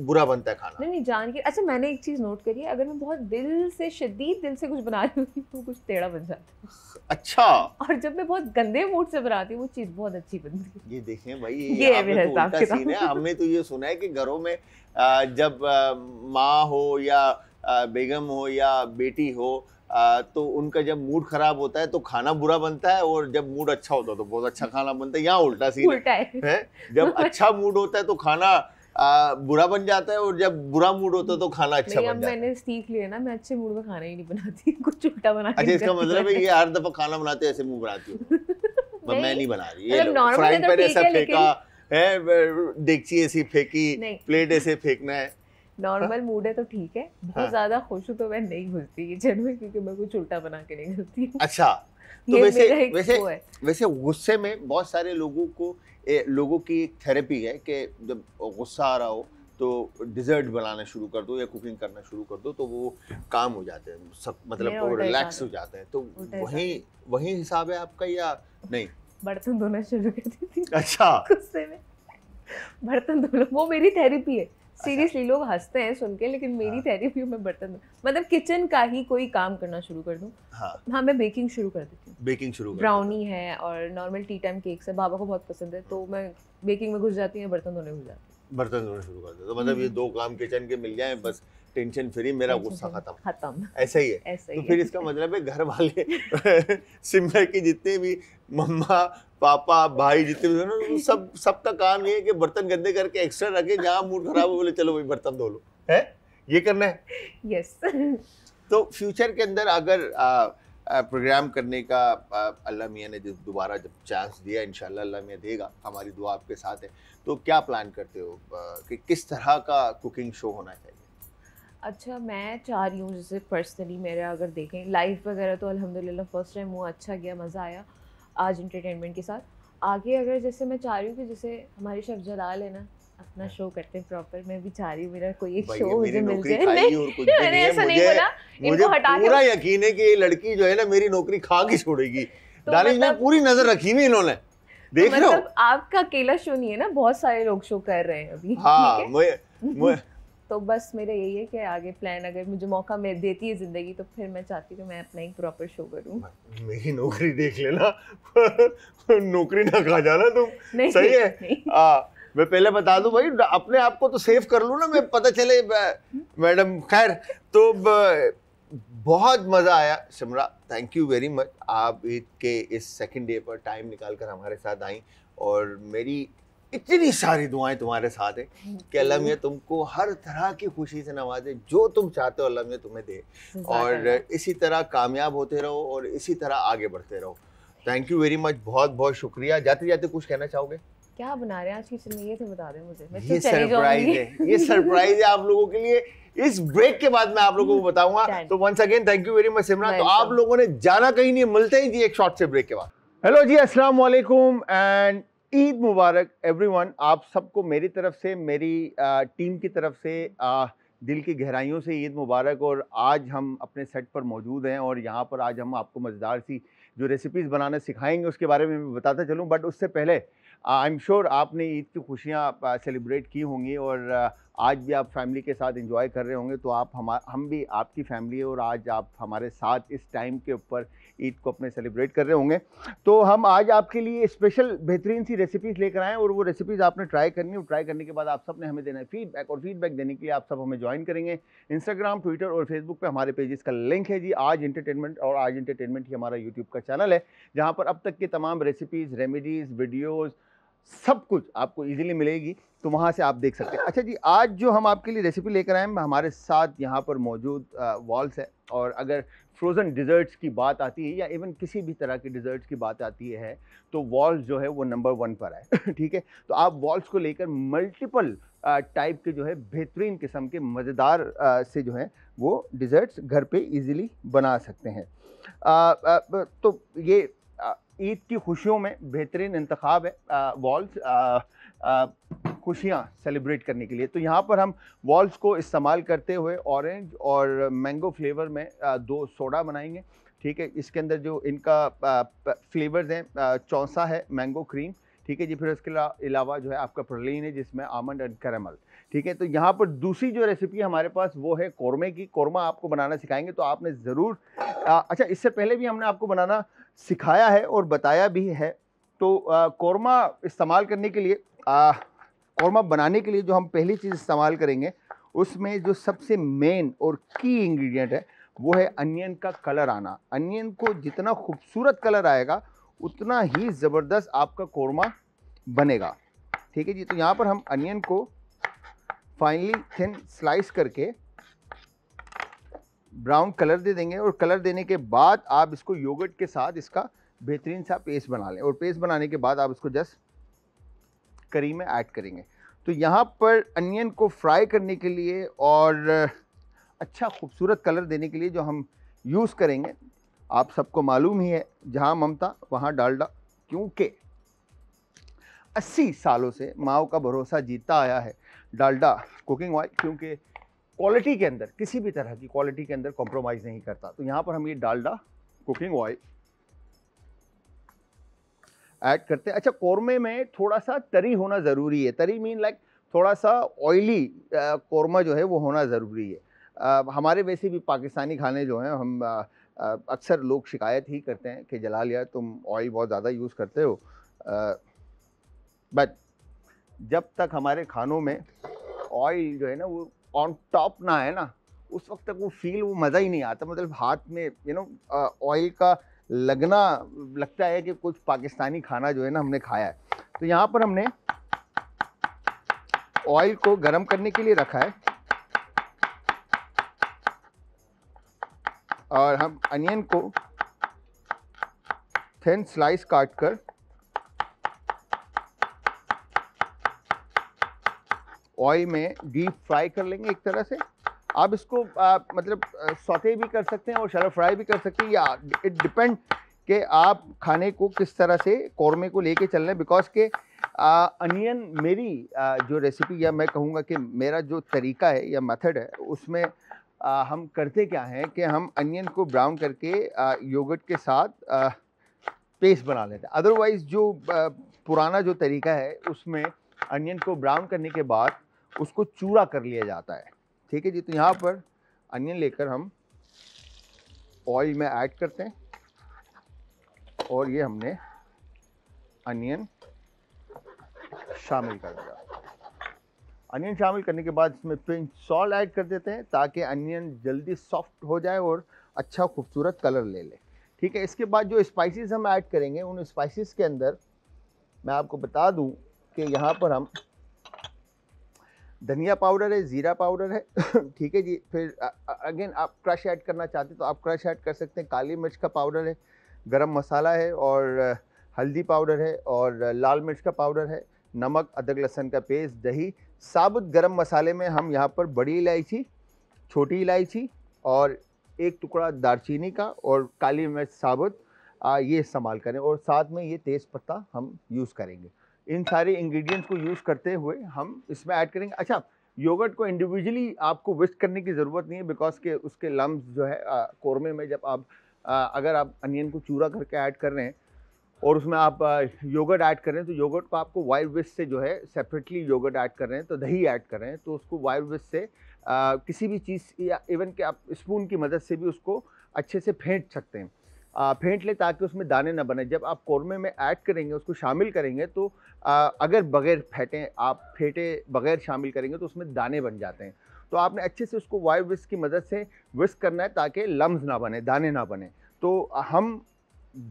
बुरा बनता है खाना? नहीं जान के। अच्छा मैंने एक चीज नोट करी है, अगर मैं बहुत दिल से शदीद दिल से कुछ बना रही हूँ तो कुछ टेढ़ा बन जाता है। अच्छा। और जब मैं बहुत गंदे मूड से बनाती हूँ वो चीज बहुत अच्छी बनती है। ये देखें भाई, ये तो उल्टा सीन है। हमने तो ये सुना है कि घरों में जब माँ हो या बेगम हो या बेटी हो, तो उनका जब मूड खराब होता है तो खाना बुरा बनता है, और जब मूड अच्छा होता है तो बहुत अच्छा खाना बनता है। यहाँ उल्टा सीन है। जब अच्छा मूड होता है तो खाना बुरा बन जाता है, और जब बुरा मूड होता है तो खाना अच्छा बन जाता है। मैंने सीख लिया ना, मैं अच्छे मूड में खाना ही नहीं बनाती, कुछ उल्टा बना। अच्छा इसका मतलब है ये हर दफा खाना बनाते ऐसे मुंह बनाती हूँ? मैं नहीं बना रही। ये फ्राइंग पैन ऐसा फेंका है, डेगची ऐसी फेंकी, प्लेट ऐसे फेंकना है। नॉर्मल मूड है तो ठीक है, बहुत ज्यादा खुश हूँ तो मैं नहीं घुसती किचन में, क्योंकि मैं कुछ उल्टा बना के नहीं घुसती। अच्छा तो वैसे गुस्से में बहुत सारे लोगों की थेरेपी है कि जब गुस्सा आ रहा हो तो डिजर्ट बनाना शुरू कर दो या कुकिंग करना शुरू कर दो, तो वो काम हो जाते हैं सब, मतलब वो रिलैक्स हो जाते हैं। तो वही हिसाब है आपका या नहीं? बर्तन धोना शुरू कर दी थी। अच्छा गुस्से में बर्तन धोना वो मेरी थेरेपी है। सीरियसली लोग हंसते हैं सुन के, लेकिन मेरी थेरेपी में बर्तन, मतलब किचन का ही कोई काम करना शुरू कर दूं। हाँ मैं बेकिंग शुरू कर देती हूँ। बेकिंग शुरू ब्राउनी है और नॉर्मल टी टाइम केक्स है, बाबा को बहुत पसंद है, तो मैं बेकिंग में घुस जाती हूँ, बर्तन धोने घुस जाती हूँ। बर्तन धोना शुरू कर दो, तो मतलब ये 2 काम किचन के मिल जाएं, बस टेंशन फ्री, मेरा गुस्सा खत्म। ऐसा ही है। तो फिर इसका मतलब है घर वाले सिमर की जितने भी मम्मा पापा भाई जितने भी ना, सबका काम ये है कि बर्तन गंदे करके एक्स्ट्रा रखे, जहाँ मूड खराब हो बोले चलो भाई बर्तन धो लो, है ये करना है। यस। तो फ्यूचर के अंदर अगर प्रोग्राम करने का अल्लाह मियाँ ने दोबारा जब चांस दिया, इंशाल्लाह अल्लाह मियाँ देगा, हमारी दुआ आपके साथ है, तो क्या प्लान करते हो कि किस तरह का कुकिंग शो होना चाहिए? अच्छा मैं चाह रही हूँ जैसे पर्सनली मेरा अगर देखें लाइफ वगैरह तो अल्हम्दुलिल्लाह फर्स्ट टाइम वो अच्छा गया, मज़ा आया आज एंटरटेनमेंट के साथ। आगे अगर जैसे मैं चाह रही हूँ कि जैसे हमारे शेफ जलाल है ना, अपना शो करते हैं प्रॉपर, मैं भी चाह रही हूँ मेरा कोई एक शो मुझे मिल जाए। मैंने ऐसा नहीं बोला, इनको हटा के। पूरा यकीन है कि ये लड़की जो है ना मेरी नौकरी खा के छोड़ेगी। दानिश में पूरी नजर रखी हुई इन्होंने, देख रहे हो। मतलब आपका अकेला शो नहीं है ना, बहुत सारे लोग शो कर रहे हैं अभी। हाँ, मुझे तो बस मेरा यही है कि आगे प्लान, अगर मुझे मौका में देती है जिंदगी, तो फिर मैं चाहती हूँ कि मैं अपना एक प्रॉपर शो करूँ। मेरी नौकरी देख लेना। नौकरी ना खा जाना तुम। नहीं, सही है। नहीं। मैं पहले बता दूं भाई, अपने आप को तो सेव कर लूँ ना, मैं पता चले मैडम। खैर, तो बहुत मज़ा आया Simra, thank you very much. आप ईद के इस सेकंड डे पर टाइम निकाल कर हमारे साथ आई, और मेरी इतनी सारी दुआएं तुम्हारे साथ है कि अल्लाह मियाँ तुमको हर तरह की खुशी से नवाजे, जो तुम चाहते हो अल्लाह मियाँ तुम्हें दे, और इसी तरह कामयाब होते रहो और इसी तरह आगे बढ़ते रहो। थैंक यू वेरी मच, बहुत बहुत शुक्रिया। जाते जाते कुछ कहना चाहोगे? क्या बना रहे हैं आज किचन में, ये तो बता दें मुझे। मैं ये सरप्राइज है, ये सरप्राइज है आप लोगों के लिए। इस ब्रेक के बाद मैं आप लोगों को बताऊंगा। तो once again thank you very much Simra. तो आप लोगों ने जाना कहीं नहीं, मिलते ही जी एक शॉर्ट से ब्रेक के बाद। हेलो जी, अस्सलाम वालेकुम एंड ईद मुबारक एवरीवन। आप सबको मेरी तरफ से, मेरी टीम की तरफ से दिल की गहराइयों से ईद मुबारक। और आज हम अपने सेट पर मौजूद हैं और यहाँ पर आज हम आपको मज़ेदार सी जो रेसिपीज़ बनाना सिखाएंगे उसके बारे में मैं बताता चलूँ। बट उससे पहले आई एम श्योर आपने ईद की खुशियाँ सेलिब्रेट की होंगी और आज भी आप फैमिली के साथ एंजॉय कर रहे होंगे। तो हम भी आपकी फैमिली है और आज आप हमारे साथ इस टाइम के ऊपर ईद को अपने सेलिब्रेट कर रहे होंगे। तो हम आज आपके लिए स्पेशल बेहतरीन सी रेसिपीज़ लेकर आए और वो रेसिपीज़ आपने ट्राई करनी और ट्राई करने के बाद आप सब ने हमें देना है फीडबैक। और फीडबैक देने के लिए आप सब हमें ज्वाइन करेंगे इंस्टाग्राम, ट्विटर और फेसबुक पे हमारे पेजेस का लिंक है जी, आज एंटरटेनमेंट। और आज एंटरटेनमेंट ही हमारा यूट्यूब का चैनल है जहाँ पर अब तक के तमाम रेसिपीज़, रेमेडीज़, वीडियोज़ सब कुछ आपको इजीली मिलेगी, तो वहाँ से आप देख सकते हैं। अच्छा जी, आज जो हम आपके लिए रेसिपी लेकर आए हैं, हमारे साथ यहाँ पर मौजूद वॉल्स है। और अगर फ्रोज़न डिज़र्ट्स की बात आती है या इवन किसी भी तरह की डिज़र्ट्स की बात आती है तो वॉल्स जो है वो नंबर 1 पर है। ठीक है, तो आप वॉल्स को लेकर मल्टीपल टाइप के जो है बेहतरीन किस्म के मज़ेदार से जो है वो डिज़र्ट्स घर पे इजीली बना सकते हैं। तो ये ईद की खुशियों में बेहतरीन इंतखाब है वॉल्स खुशियाँ सेलिब्रेट करने के लिए। तो यहाँ पर हम वॉल्स को इस्तेमाल करते हुए ऑरेंज और मैंगो फ्लेवर में 2 सोडा बनाएंगे। ठीक है, इसके अंदर जो इनका फ्लेवर्स हैं, चौसा है, मैंगो क्रीम, ठीक है जी, फिर उसके अलावा जो है आपका प्रलीन है जिसमें आमंड एंड कैरामल। ठीक है, तो यहाँ पर दूसरी जो रेसिपी हमारे पास वो है कौरमे की। कौरमा आपको बनाना सिखाएंगे, तो आपने ज़रूर अच्छा, इससे पहले भी हमने आपको बनाना सिखाया है और बताया भी है। तो कौरमा इस्तेमाल करने के लिए, कौरमा बनाने के लिए जो हम पहली चीज़ इस्तेमाल करेंगे उसमें जो सबसे मेन और की इंग्रेडिएंट है वो है अनियन का कलर आना। अनियन को जितना खूबसूरत कलर आएगा उतना ही ज़बरदस्त आपका कौरमा बनेगा। ठीक है जी, तो यहाँ पर हम अनियन को फाइनली थिन स्लाइस करके ब्राउन कलर दे देंगे और कलर देने के बाद आप इसको योगर्ट के साथ इसका बेहतरीन सा पेस्ट बना लें। और पेस्ट बनाने के बाद आप इसको जस्ट करी में ऐड करेंगे। तो यहाँ पर अनियन को फ्राई करने के लिए और अच्छा खूबसूरत कलर देने के लिए जो हम यूज़ करेंगे, आप सबको मालूम ही है, जहाँ ममता वहाँ डालडा, क्योंकि 80 सालों से माओ का भरोसा जीता आया है डालडा कुकिंग ऑयल, क्योंकि क्वालिटी के अंदर, किसी भी तरह की क्वालिटी के अंदर कॉम्प्रोमाइज़ नहीं करता। तो यहाँ पर हम ये डालडा कुकिंग ऑयल ऐड करते हैं। अच्छा, कौरमे में थोड़ा सा तरी होना ज़रूरी है। तरी मीन लाइक थोड़ा सा ऑयली कौरमा जो है वो होना ज़रूरी है। हमारे वैसे भी पाकिस्तानी खाने जो हैं, हम अक्सर लोग शिकायत ही करते हैं कि जलाल यार तुम ऑयल बहुत ज़्यादा यूज़ करते हो। बट जब तक हमारे खानों में ऑयल जो है ना वो ऑन टॉप ना है ना, उस वक्त तक वो फील, वो मज़ा ही नहीं आता। मतलब हाथ में ऑयल का लगता है कि कुछ पाकिस्तानी खाना जो है ना हमने खाया है। तो यहाँ पर हमने ऑयल को गरम करने के लिए रखा है और हम अनियन को थिन स्लाइस काट कर ऑयल में डीप फ्राई कर लेंगे एक तरह से। आप इसको मतलब सौते भी कर सकते हैं और शैलो फ्राई भी कर सकते हैं, या इट डिपेंड कि आप खाने को किस तरह से कौरमे को लेके चल रहे हैं। बिकॉज के अनियन मेरी जो रेसिपी, या मैं कहूँगा कि मेरा जो तरीका है या मेथड है, उसमें हम करते क्या हैं कि हम अनियन को ब्राउन करके योगर्ट के साथ पेस्ट बना लेते हैं। अदरवाइज़ जो पुराना जो तरीका है उसमें अनियन को ब्राउन करने के बाद उसको चूरा कर लिया जाता है। ठीक है जी। तो यहाँ पर अनियन लेकर हम ऑयल में ऐड करते हैं और ये हमने अनियन शामिल कर दिया। अनियन शामिल करने के बाद इसमें पिंच सॉल्ट ऐड कर देते हैं ताकि अनियन जल्दी सॉफ्ट हो जाए और अच्छा खूबसूरत कलर ले ले। ठीक है। इसके बाद जो स्पाइसेस हम ऐड करेंगे उन स्पाइसेस के अंदर मैं आपको बता दूं कि यहाँ पर हम धनिया पाउडर है, ज़ीरा पाउडर है ठीक है जी। फिर अगेन आप क्रश ऐड करना चाहते तो आप क्रश ऐड कर सकते हैं। काली मिर्च का पाउडर है, गरम मसाला है और हल्दी पाउडर है और लाल मिर्च का पाउडर है, नमक, अदरक लहसुन का पेस्ट, दही। साबुत गरम मसाले में हम यहाँ पर बड़ी इलायची, छोटी इलायची और एक टुकड़ा दालचीनी का और काली मिर्च साबुत ये इस्तेमाल करें और साथ में ये तेज़ पत्ता हम यूज़ करेंगे। इन सारे इंग्रेडिएंट्स को यूज़ करते हुए हम इसमें ऐड करेंगे। अच्छा, योगर्ट को इंडिविजुअली आपको विस्क करने की ज़रूरत नहीं है बिकॉज के उसके लम्स जो है कोरमे में जब आप अगर आप अनियन को चूरा करके ऐड कर रहे हैं और उसमें आप योगर्ट ऐड कर रहे हैं तो योगर्ट को आपको वाइट विस्क से जो है सेपरेटली योगर्ट ऐड कर रहे हैं तो दही ऐड कर रहे हैं तो उसको वाइट विस्क से किसी भी चीज़ या इवन कि आप स्पून की मदद से भी उसको अच्छे से फेंट सकते हैं। फेंट ले ताकि उसमें दाने ना बने। जब आप कौरमे में ऐड करेंगे, उसको शामिल करेंगे तो अगर बगैर फेंटे आप फेंटे बगैर शामिल करेंगे तो उसमें दाने बन जाते हैं। तो आपने अच्छे से उसको वाइट विस्क की मदद से विस्क करना है ताकि लम्स ना बने, दाने ना बने। तो हम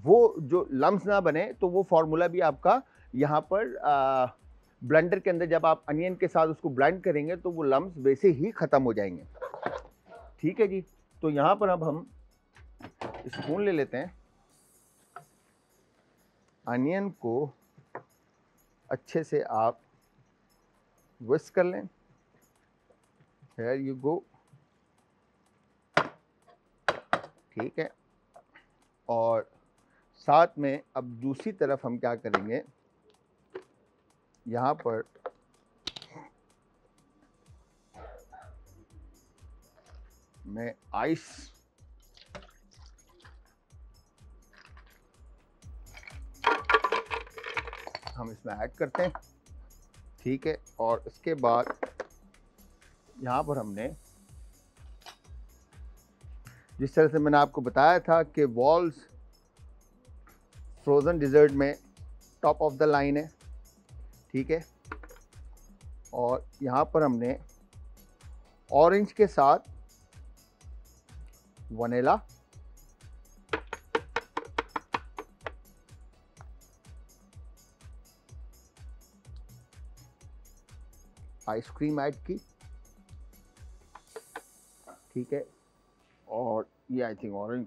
वो जो लम्स ना बने तो वो फार्मूला भी आपका यहाँ पर ब्लेंडर के अंदर जब आप अनियन के साथ उसको ब्लेंड करेंगे तो वो लम्स वैसे ही ख़त्म हो जाएंगे। ठीक है जी। तो यहाँ पर अब हम स्पून ले लेते हैं, अनियन को अच्छे से आप विस्क कर लें। Here you go। ठीक है। और साथ में अब दूसरी तरफ हम क्या करेंगे, यहाँ पर मैं आइस हम इसमें ऐड करते हैं। ठीक है। और इसके बाद यहाँ पर हमने जिस तरह से मैंने आपको बताया था कि वॉल्स फ्रोज़न डिज़र्ट में टॉप ऑफ द लाइन है। ठीक है। और यहाँ पर हमने ऑरेंज के साथ वनीला, आइसक्रीम ऐड की। ठीक है। और ये I think orange,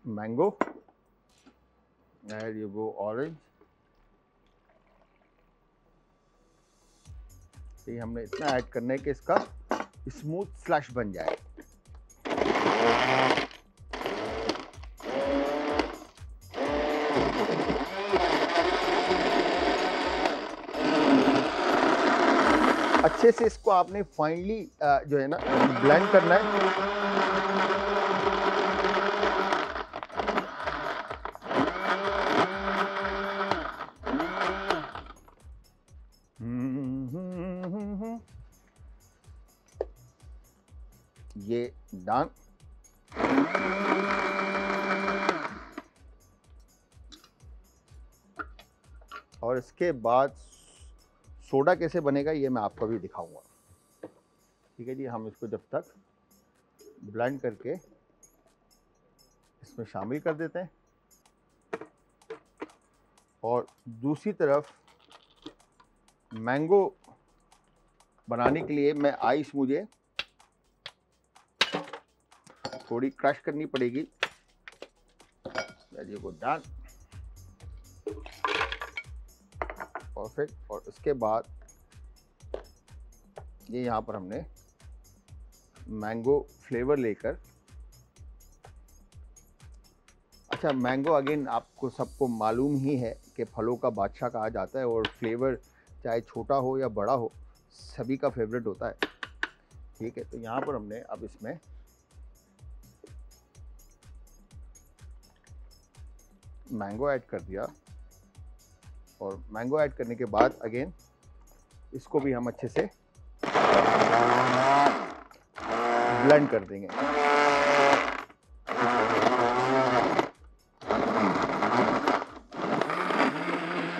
mango, there you go orange. ये हमने इतना ऐड करना है कि इसका स्मूथ स्लश बन जाए। अच्छे से इसको आपने फाइनली जो है ना ब्लेंड करना है। ये डन। और इसके बाद सोडा कैसे बनेगा ये मैं आपको भी दिखाऊंगा। ठीक है जी। हम इसको जब तक ब्लेंड करके इसमें शामिल कर देते हैं और दूसरी तरफ मैंगो बनाने के लिए मैं आइस मुझे थोड़ी क्रश करनी पड़ेगी। ये को डन, परफेक्ट। और उसके बाद ये यहाँ पर हमने मैंगो फ्लेवर लेकर, अच्छा मैंगो अगेन आपको सबको मालूम ही है कि फलों का बादशाह कहा जाता है और फ्लेवर चाहे छोटा हो या बड़ा हो सभी का फेवरेट होता है। ठीक है। तो यहाँ पर हमने अब इसमें मैंगो ऐड कर दिया और मैंगो ऐड करने के बाद अगेन इसको भी हम अच्छे से ब्लेंड कर देंगे।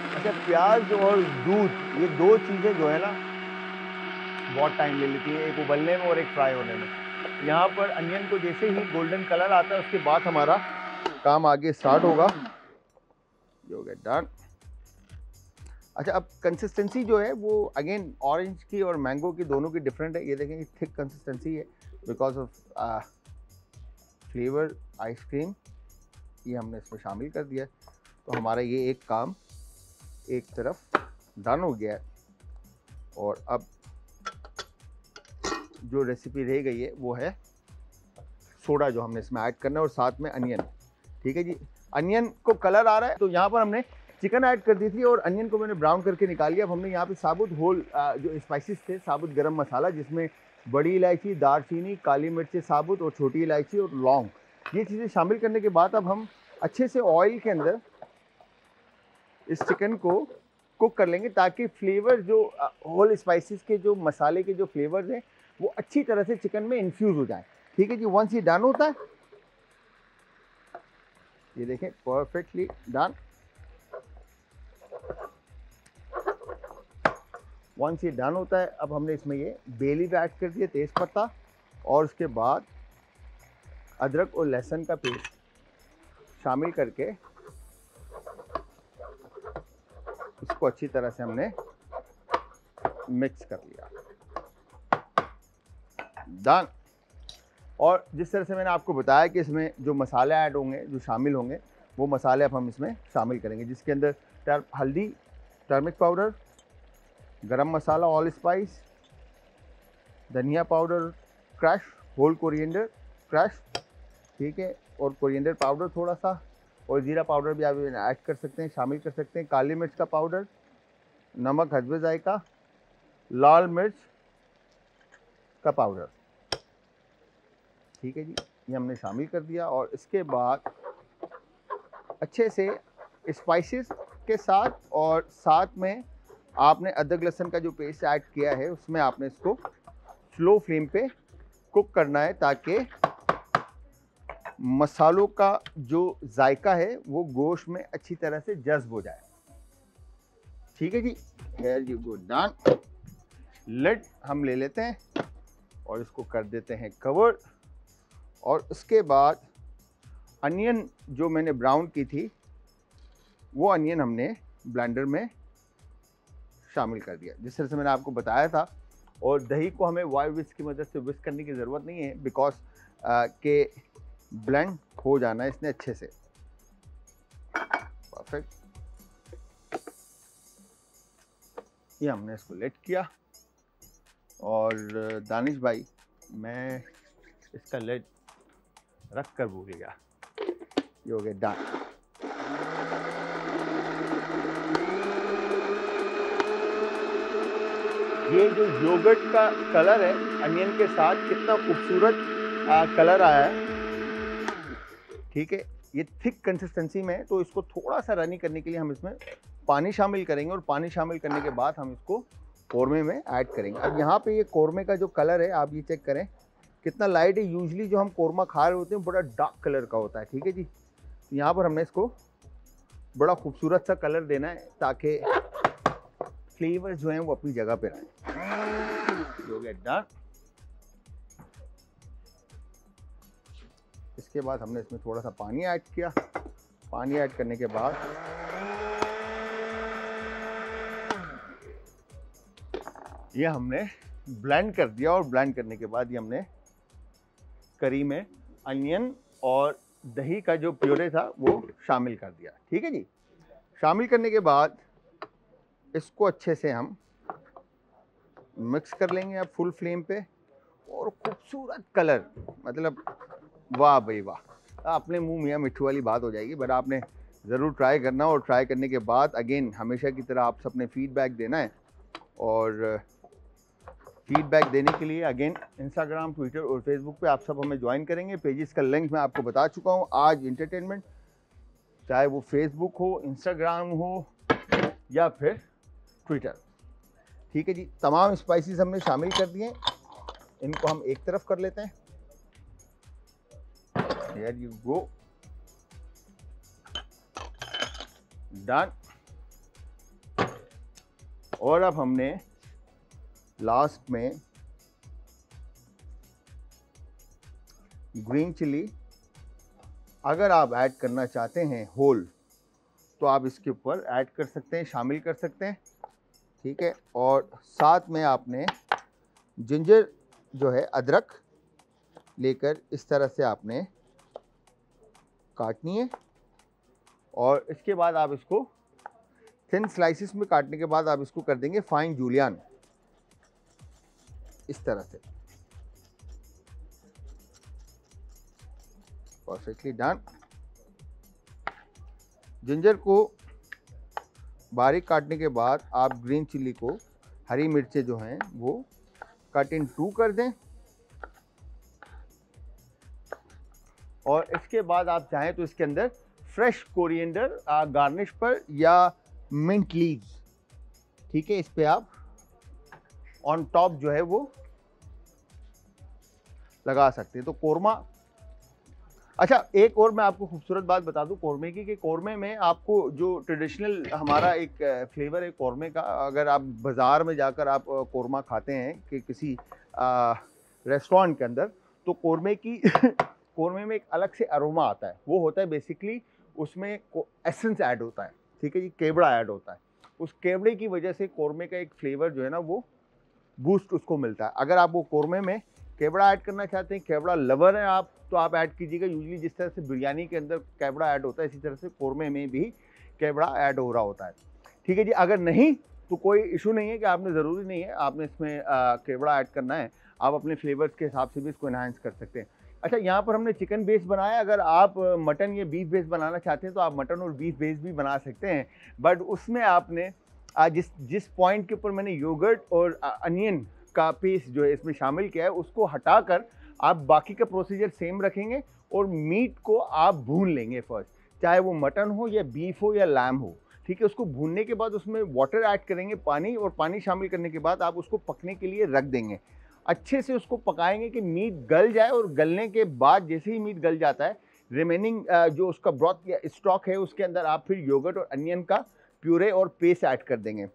अच्छा, प्याज और दूध ये दो चीज़ें जो है ना बहुत टाइम ले लेती है, एक उबलने में और एक फ्राई होने में। यहाँ पर अनियन को जैसे ही गोल्डन कलर आता है उसके बाद हमारा काम आगे स्टार्ट होगा। You get done. अच्छा, अब कंसिस्टेंसी जो है वो अगेन ऑरेंज की और मैंगो की दोनों की डिफरेंट है। ये देखें थिक कंसिस्टेंसी है बिकॉज ऑफ फ्लेवर आइसक्रीम ये हमने इसमें शामिल कर दिया। तो हमारा ये एक काम एक तरफ डन हो गया है और अब जो रेसिपी रह गई है वो है सोडा जो हमने इसमें ऐड करना है और साथ में अनियन। ठीक है जी, अनियन को कलर आ रहा है तो यहाँ पर हमने चिकन ऐड कर दी थी और अनियन को मैंने ब्राउन करके निकाल लिया। अब हमने यहाँ पे साबुत होल जो स्पाइसेस थे, साबुत गरम मसाला जिसमें बड़ी इलायची, दालचीनी, काली मिर्च साबुत और छोटी इलायची और लौंग, ये चीज़ें शामिल करने के बाद अब हम अच्छे से ऑयल के अंदर इस चिकन को कुक कर लेंगे ताकि फ्लेवर जो होल स्पाइसेस के जो मसाले के जो फ्लेवर्स हैं वो अच्छी तरह से चिकन में इन्फ्यूज़ हो जाए। ठीक है जी, वंस ये डन होता है, ये देखें परफेक्टली डन। वंस ये डन होता है अब हमने इसमें ये बे लीफ ऐड कर दिया, तेज पत्ता, और उसके बाद अदरक और लहसुन का पेस्ट शामिल करके इसको अच्छी तरह से हमने मिक्स कर लिया। डन। और जिस तरह से मैंने आपको बताया कि इसमें जो मसाले ऐड होंगे, जो शामिल होंगे, वो मसाले अब हम इसमें शामिल करेंगे, जिसके अंदर हल्दी, turmeric powder, garam masala all spice, धनिया powder crush, whole coriander crush, ठीक है, और कोरिएंडर पाउडर थोड़ा सा, और जीरा पाउडर भी आप ऐड कर सकते हैं, शामिल कर सकते हैं, काली मिर्च का पाउडर, नमक हस्बे जायका, लाल मिर्च का पाउडर। ठीक है जी, ये हमने शामिल कर दिया और इसके बाद अच्छे से स्पाइसेस के साथ और साथ में आपने अदरक लहसुन का जो पेस्ट ऐड किया है उसमें आपने इसको स्लो फ्लेम पे कुक करना है ताकि मसालों का जो जायका है वो गोश्त में अच्छी तरह से जज्ब हो जाए। ठीक है जी, हियर यू गो डन। लिड हम ले लेते हैं और इसको कर देते हैं कवर, और उसके बाद अनियन जो मैंने ब्राउन की थी वो अनियन हमने ब्लेंडर में शामिल कर दिया जिस तरह से मैंने आपको बताया था। और दही को हमें वाइट विस्क की मदद से विस्क करने की ज़रूरत नहीं है बिकॉज के ब्लेंड हो जाना है इसने अच्छे से। परफेक्ट। ये हमने इसको लेट किया और दानिश भाई मैं इसका लेट रख कर भूल गया। ये हो गया डन। ये जो योगर्ट का कलर है अनियन के साथ कितना खूबसूरत कलर आया है। ठीक है, ये थिक कंसिस्टेंसी में है तो इसको थोड़ा सा रनी करने के लिए हम इसमें पानी शामिल करेंगे और पानी शामिल करने के बाद हम इसको कौरमे में ऐड करेंगे। अब यहाँ पे ये कौरमे का जो कलर है आप ये चेक करें कितना लाइट है। यूजुअली जो हम कौरमा खा रहे होते हैं बड़ा डार्क कलर का होता है। ठीक है जी, तो यहाँ पर हमने इसको बड़ा खूबसूरत सा कलर देना है ताकि फ्लेवर जो हैं वो अपनी जगह पे रहें। हो गया डन। इसके बाद हमने इसमें थोड़ा सा पानी ऐड किया। पानी ऐड करने के बाद ये हमने ब्लेंड कर दिया और ब्लेंड करने के बाद ये हमने करी में अनियन और दही का जो प्योरे था वो शामिल कर दिया। ठीक है जी, शामिल करने के बाद इसको अच्छे से हम मिक्स कर लेंगे अब फुल फ्लेम पे। और खूबसूरत कलर, मतलब वाह भाई वाह, अपने मुंह मियाँ मिट्ठू वाली बात हो जाएगी। बट आपने ज़रूर ट्राई करना और ट्राई करने के बाद अगेन हमेशा की तरह आप सबने फीडबैक देना है। और फीडबैक देने के लिए अगेन इंस्टाग्राम, ट्विटर और फेसबुक पे आप सब हमें ज्वाइन करेंगे। पेजेस का लिंक मैं आपको बता चुका हूँ। आज इंटरटेनमेंट, चाहे वो फेसबुक हो, इंस्टाग्राम हो या फिर ट्विटर। ठीक है जी, तमाम स्पाइसेस हमने शामिल कर दिए, इनको हम एक तरफ कर लेते हैं। Here you go, done. और अब हमने लास्ट में ग्रीन चिली अगर आप ऐड करना चाहते हैं होल तो आप इसके ऊपर ऐड कर सकते हैं, शामिल कर सकते हैं। ठीक है, और साथ में आपने जिंजर जो है अदरक लेकर इस तरह से आपने काटनी है, और इसके बाद आप इसको थिन स्लाइसिस में काटने के बाद आप इसको कर देंगे फाइन जूलियन इस तरह से। Perfectly done. जिंजर को बारीक काटने के बाद आप ग्रीन चिली को, हरी मिर्चें जो हैं वो कट इन 2 कर दें, और इसके बाद आप चाहें तो इसके अंदर फ्रेश कोरिएंडर गार्निश पर या मिंट लीव्स, ठीक है, इस पे आप ऑन टॉप जो है वो लगा सकते हैं। तो कोरमा, अच्छा एक और मैं आपको खूबसूरत बात बता दूं कोरमे की, कि कोरमे में आपको जो ट्रेडिशनल हमारा एक फ्लेवर है कोरमे का, अगर आप बाज़ार में जाकर आप कोरमा खाते हैं कि किसी रेस्टोरेंट के अंदर, तो कोरमे में एक अलग से अरोमा आता है। वो होता है बेसिकली उसमें एसेंस ऐड होता है, ठीक है जी, केवड़ा ऐड होता है। उस केवड़े की वजह से कोरमे का एक फ्लेवर जो है ना वो बूस्ट उसको मिलता है। अगर आप वो कोरमे में केवड़ा ऐड करना चाहते हैं, केवड़ा लवर है आप, तो आप ऐड कीजिएगा। यूजुअली जिस तरह से बिरयानी के अंदर केवड़ा ऐड होता है, इसी तरह से कोरमे में भी केवड़ा ऐड हो रहा होता है। ठीक है जी, अगर नहीं तो कोई इशू नहीं है कि आपने, ज़रूरी नहीं है आपने इसमें केवड़ा ऐड करना है, आप अपने फ्लेवर्स के हिसाब से भी इसको इन्हांस कर सकते हैं। अच्छा, यहाँ पर हमने चिकन बेस बनाया, अगर आप मटन या बीफ बेस बनाना चाहते हैं तो आप मटन और बीफ बेस भी बना सकते हैं, बट उसमें आपने जिस पॉइंट के ऊपर मैंने योगर्ट और अनियन का पेस्ट जो है इसमें शामिल किया है, उसको हटाकर आप बाकी का प्रोसीजर सेम रखेंगे और मीट को आप भून लेंगे फर्स्ट, चाहे वो मटन हो या बीफ हो या लैम हो। ठीक है, उसको भूनने के बाद उसमें वाटर ऐड करेंगे, पानी, और पानी शामिल करने के बाद आप उसको पकने के लिए रख देंगे। अच्छे से उसको पकाएंगे कि मीट गल जाए, और गलने के बाद जैसे ही मीट गल जाता है, रिमेनिंग जो उसका ब्रॉथ या स्टॉक है उसके अंदर आप फिर योगर्ट और अनियन का प्यूरे और पेस्ट ऐड कर देंगे।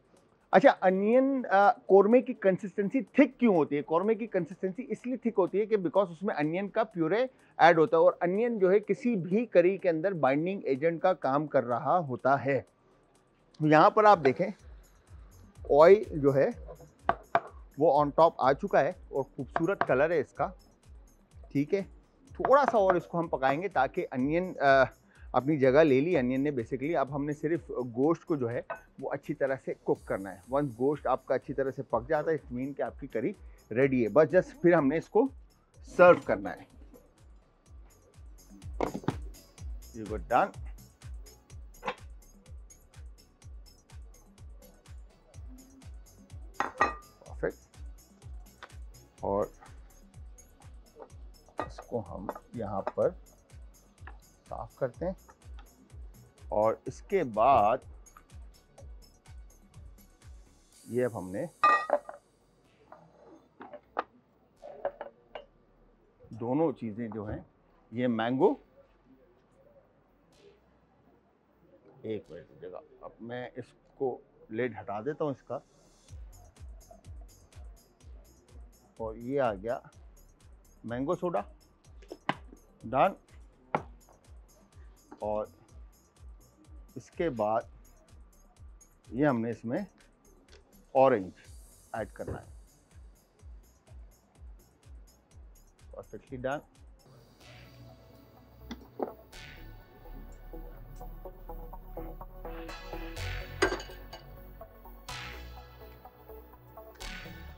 अच्छा, अनियन कोरमे की कंसिस्टेंसी थिक क्यों होती है? कोरमे की कंसिस्टेंसी इसलिए थिक होती है कि बिकॉज उसमें अनियन का प्यूरे ऐड होता है, और अनियन जो है किसी भी करी के अंदर बाइंडिंग एजेंट का काम कर रहा होता है। यहाँ पर आप देखें ऑयल जो है वो ऑन टॉप आ चुका है और खूबसूरत कलर है इसका। ठीक है, थोड़ा सा और इसको हम पकाएंगे ताकि अनियन अपनी जगह ले ली अनियन ने बेसिकली। अब हमने सिर्फ गोश्त को जो है वो अच्छी तरह से कुक करना है। वंस गोश्त आपका अच्छी तरह से पक जाता है, इट मीन कि आपकी करी रेडी है, बस जस्ट फिर हमने इसको सर्व करना है। You got done. परफेक्ट। और इसको हम यहाँ पर साफ करते हैं, और इसके बाद ये अब हमने दोनों चीजें जो हैं, ये मैंगो, एक मिनट की जगह, अब मैं इसको लेड हटा देता हूँ इसका, और ये आ गया मैंगो सोडा, डन। और इसके बाद ये हमने इसमें ऑरेंज ऐड करना है। Perfectly done.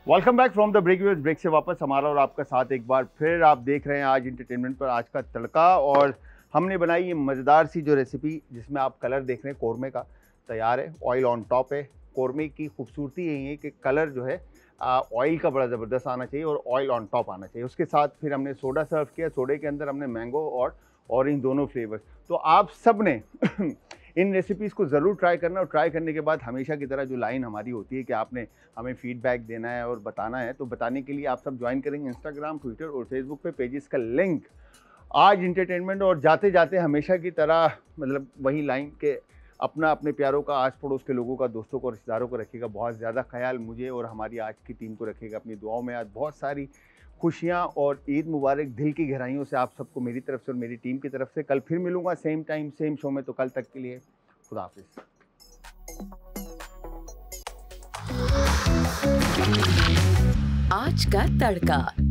Welcome back from the break. Break से वापस हमारा और आपका साथ एक बार फिर आप देख रहे हैं आज इंटरटेनमेंट पर आज का तड़का, और हमने बनाई ये मज़ेदार सी जो रेसिपी जिसमें आप कलर देख रहे हैं कोरमे का तैयार है। ऑयल ऑन टॉप है। कोरमे की खूबसूरती यही है कि कलर जो है ऑयल का बड़ा ज़बरदस्त आना चाहिए और ऑयल ऑन टॉप आना चाहिए। उसके साथ फिर हमने सोडा सर्व किया। सोडे के अंदर हमने मैंगो और और इन दोनों फ्लेवर्स। तो आप सब ने इन रेसिपीज़ को ज़रूर ट्राई करना, और ट्राई करने के बाद हमेशा की तरह जो लाइन हमारी होती है कि आपने हमें फीडबैक देना है और बताना है, तो बताने के लिए आप सब ज्वाइन करेंगे इंस्टाग्राम, ट्विटर और फेसबुक पे पेजेस का लिंक आज एंटरटेनमेंट। और जाते जाते हमेशा की तरह मतलब वही लाइन के अपना अपने प्यारों का, आस पड़ोस के लोगों का, दोस्तों को, रिश्तेदारों को रखिएगा बहुत ज़्यादा ख्याल, मुझे और हमारी आज की टीम को रखिएगा अपनी दुआओं में। आज बहुत सारी खुशियाँ और ईद मुबारक दिल की गहराइयों से आप सबको मेरी तरफ से और मेरी टीम की तरफ से। कल फिर मिलूंगा सेम टाइम सेम शो में, तो कल तक के लिए खुदा हाफिज़। आज का तड़का।